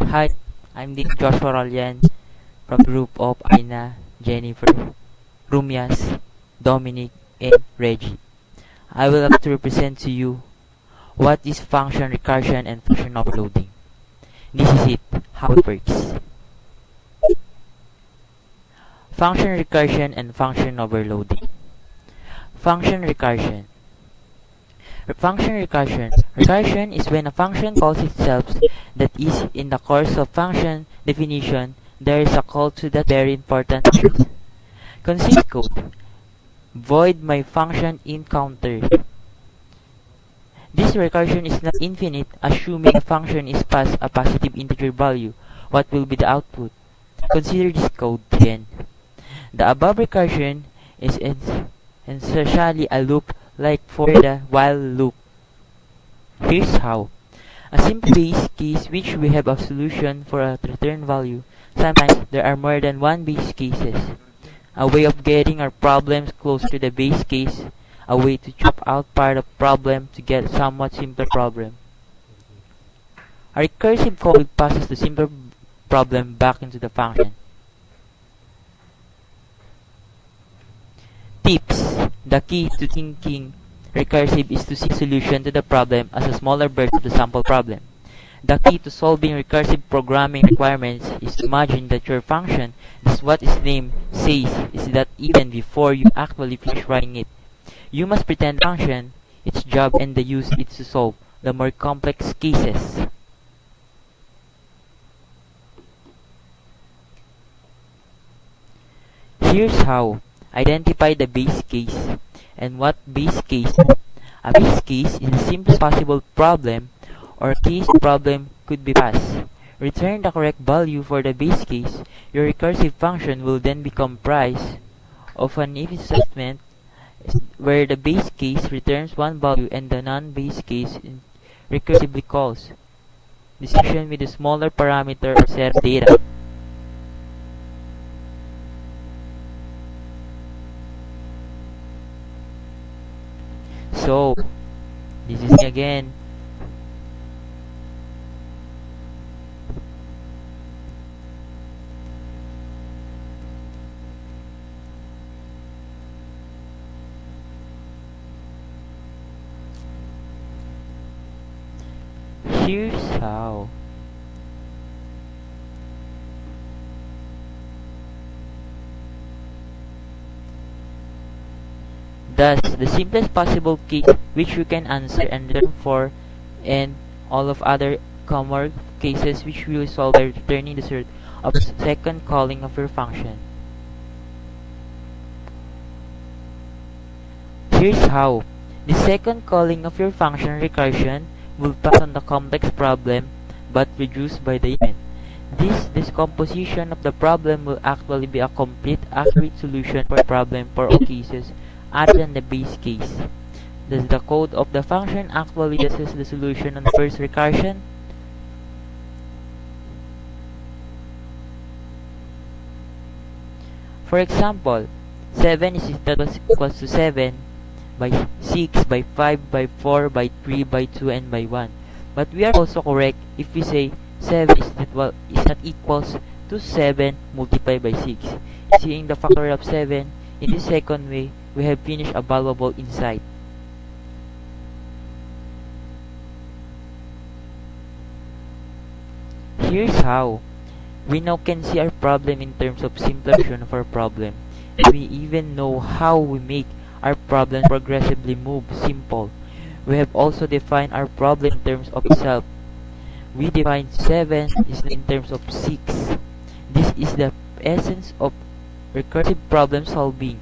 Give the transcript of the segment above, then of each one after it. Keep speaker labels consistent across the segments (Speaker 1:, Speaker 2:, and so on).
Speaker 1: Hi, I'm Dean Joshua Ralyan from the group of Aina, Jennifer, Rumias, Dominic, and Reggie. I will have to represent to you what is function recursion and function overloading. This is it, how it works. Function recursion and function overloading. Function recursion. Function recursion. Recursion is when a function calls itself, that is, in the course of function definition, there is a call to that very important function. Consider code. Void my function in counter. This recursion is not infinite, assuming a function is passed a positive integer value. What will be the output? Consider this code again. The above recursion is essentially a loop like for the while loop. Here's how. A simple base case which we have a solution for a return value. Sometimes there are more than one base cases. A way of getting our problems close to the base case. A way to chop out part of problem to get a somewhat simpler problem. A recursive call passes the simpler problem back into the function. Tips. The key to thinking recursive is to seek solution to the problem as a smaller version of the sample problem. The key to solving recursive programming requirements is to imagine that your function is what its name says, is that even before you actually finish writing it. You must pretend the function, its job, and the use is to solve the more complex cases. Here's how. Identify the base case. And what base case? A base case is the simplest possible problem or case problem could be passed. Return the correct value for the base case. Your recursive function will then be comprised of an if statement where the base case returns one value and the non-base case recursively calls decision with a smaller parameter or set of data. So, this is me again. Here's how. Thus, the simplest possible case which you can answer and return for, and all of other common cases which we will solve by returning the result of the second calling of your function. Here's how. The second calling of your function recursion will pass on the complex problem but reduced by the event. This decomposition of the problem will actually be a complete, accurate solution for the problem for all cases other than the base case. Does the code of the function actually guesses the solution on the first recursion? For example, 7 is equals to 7 by 6, by 5, by 4, by 3, by 2, and by 1. But we are also correct if we say 7 is not equals to 7 multiplied by 6. Seeing the factor of 7, in this second way, we have finished a valuable insight. Here's how. We now can see our problem in terms of simpler version of our problem. We even know how we make our problem progressively move simple. We have also defined our problem in terms of itself. We define 7 is in terms of 6. This is the essence of recursive problem solving.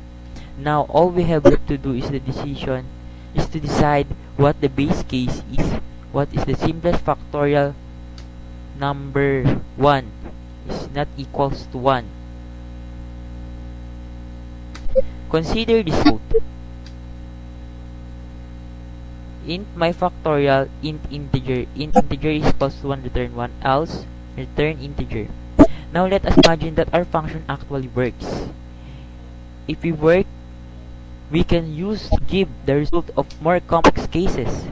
Speaker 1: Now all we have left to do is to decide what the base case is. What is the simplest factorial number 1 is not equals to 1. Consider this code. Int my factorial int integer is equals to 1 return 1 else return integer. Now let us imagine that our function actually works. If we work, we can use to give the result of more complex cases.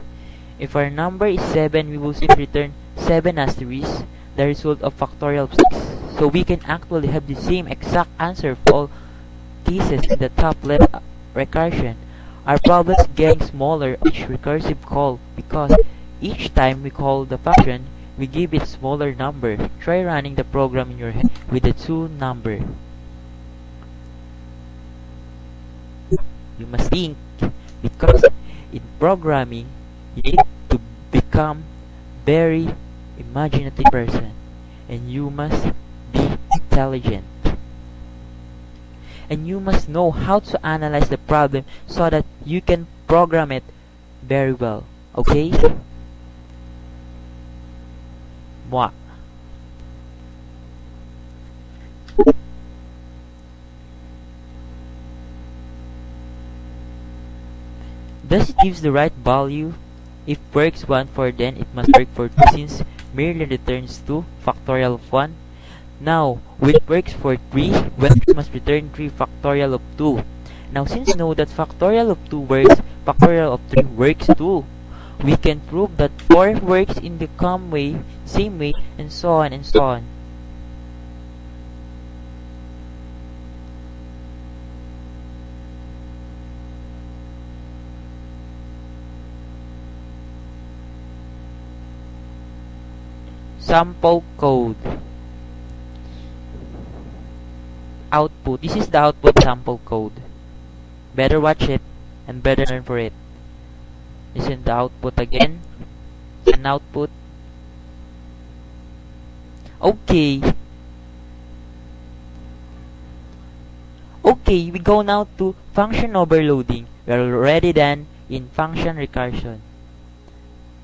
Speaker 1: If our number is 7, we will simply return 7 asterisk the result of factorial of 6. So we can actually have the same exact answer for all cases in the top left recursion. Our problem is getting smaller each recursive call because each time we call the function, we give it smaller number. Try running the program in your head with the 2 number. You must think, because in programming, you need to become very imaginative person, and you must be intelligent. And you must know how to analyze the problem so that you can program it very well. Okay? Mwah. Does it gives the right value? If works 1 for, then it must work for 2 since merely returns 2 factorial of 1. Now, when it works for 3, well, it must return 3 factorial of 2. Now, since we know that factorial of 2 works, factorial of 3 works too. We can prove that 4 works in the same way, and so on and so on. Sample code. Output. This is the output sample code. Better watch it and better learn for it. Listen the output again. An output. Okay. Okay, we go now to function overloading. We are already done in function recursion.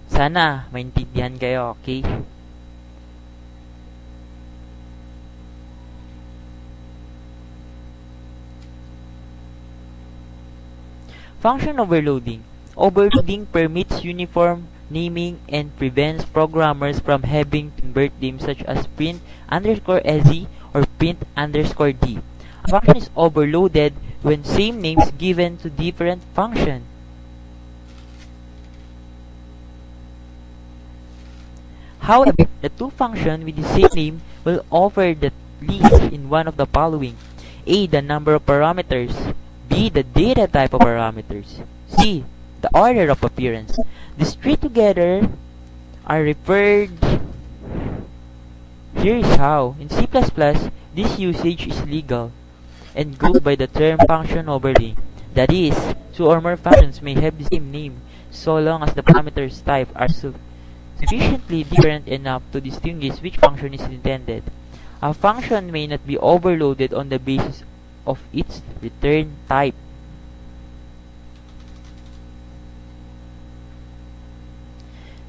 Speaker 1: Sana maintindihan kayo, okay? Function overloading. Overloading permits uniform naming and prevents programmers from having to convert names such as print_SZ or print_D. A function is overloaded when same names given to different function. However, the two functions with the same name will offer the least in one of the following: A. The number of parameters, B. The data type of parameters, C. The order of appearance. These three together are referred. Here is how. In C++, this usage is legal and goes by the term function overloading. That is, two or more functions may have the same name so long as the parameters type are sufficiently different enough to distinguish which function is intended. A function may not be overloaded on the basis of its return type.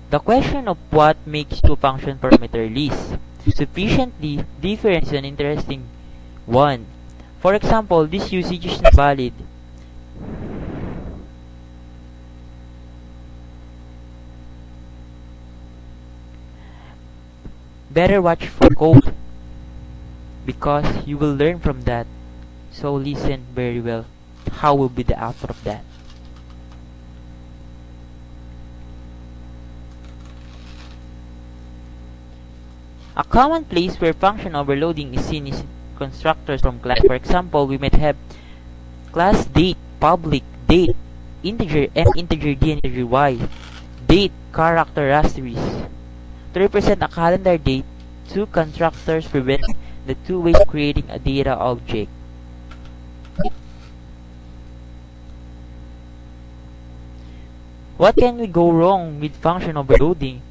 Speaker 1: The question of what makes two function parameter list sufficiently different is an interesting one. For example, this usage is not valid. Better watch for code because you will learn from that. So listen very well. How will be the output of that? A common place where function overloading is seen is constructors from class. For example, we might have class date, public, date, integer m, integer d, and integer y, date, character, asterisk. To represent a calendar date, two constructors prevent the two ways of creating a data object. What can we go wrong with function overloading?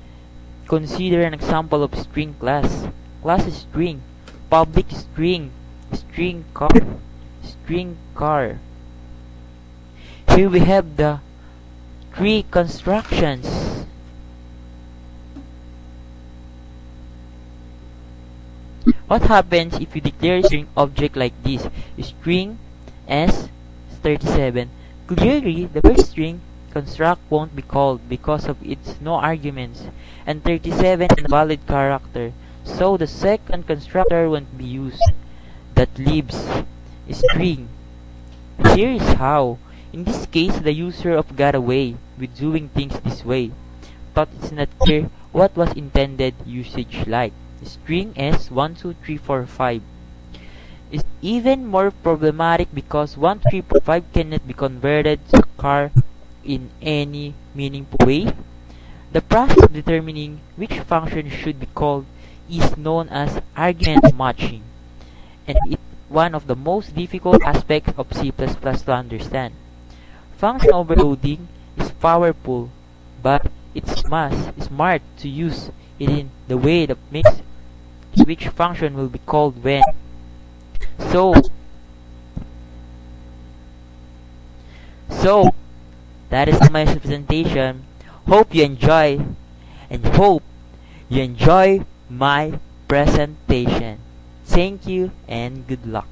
Speaker 1: Consider an example of string class. Class is string, public string, string car. Here we have the three constructions. What happens if you declare a string object like this? String S37. Clearly, the first string construct won't be called because of its no arguments, and 37 is a valid character, so the second constructor won't be used. That leaves string. Here is how. In this case, the user of got away with doing things this way, thought it's not clear what was intended usage like. string S12345 is even more problematic because 1345 cannot be converted to char in any meaningful way. The process of determining which function should be called is known as argument matching, and it's one of the most difficult aspects of C++ to understand. Function overloading is powerful, but it's smart to use it in the way that makes which function will be called when. So, so that is my presentation. Hope you enjoy my presentation. Thank you and good luck.